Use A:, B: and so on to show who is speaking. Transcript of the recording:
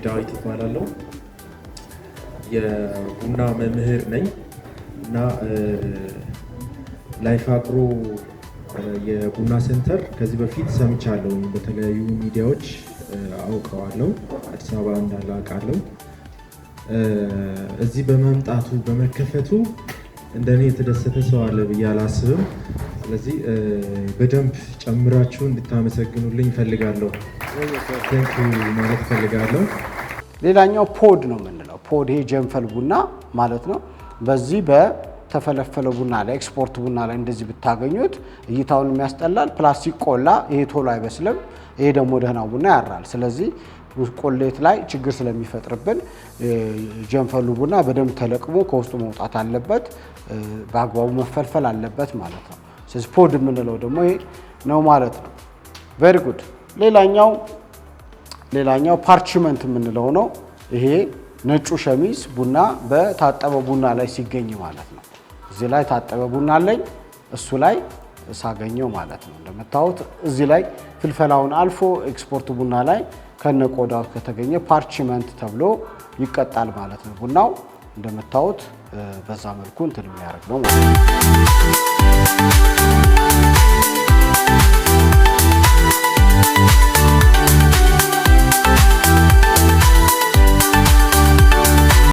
A: ዳዊት እባላለሁ የቡና መምህር ነኝ እና ላይፍ አግሮ የቡና ሴንተር ከዚህ በፊት ሰምቻለሁ በተለያዩ ሚዲያዎች አውቀዋለሁ አዲስ አበባ እንዳለ አውቃለሁ እዚህ በመምጣቱ በመከፈቱ እንደኔ የተደሰተ ሰው አለ ብዬ አላስብም ስለዚህ በደንብ ጨምራችሁ እንድታመሰግኑልኝ ፈልጋለሁ ቴንክ ዩ ማለት ፈልጋለሁ
B: ሌላኛው ፖድ ነው የምንለው ፖድ ይሄ ጀንፈል ቡና ማለት ነው በዚህ በተፈለፈለ ቡና ላይ ኤክስፖርት ቡና ላይ እንደዚህ ብታገኙት እይታውን የሚያስጠላል ፕላስቲክ ቆላ ይሄ ቶሎ አይበስልም ይሄ ደግሞ ደህና ቡና ያራል ስለዚህ ቆሌት ላይ ችግር ስለሚፈጥርብን ጀንፈሉ ቡና በደንብ ተለቅሞ ከውስጡ መውጣት አለበት በአግባቡ መፈልፈል አለበት ማለት ነው ስለዚህ ፖድ የምንለው ደግሞ ይሄ ነው ማለት ነው ቬሪ ጉድ ሌላኛው ፓርችመንት የምንለው ነው ይሄ ነጩ ሸሚዝ ቡና በታጠበ ቡና ላይ ሲገኝ ማለት ነው እዚህ ላይ ታጠበ ቡና አለኝ እሱ ላይ ሳገኘው ማለት ነው እንደምታዩት እዚህ ላይ ፍልፈላውን አልፎ ኤክስፖርት ቡና ላይ ከነቆዳው ከተገኘ ፓርችመንት ተብሎ ይቀጣል ማለት ነው ቡናው እንደምታዩት በዛ መልኩ እንትን የሚያደርግ ነው ማለት ነው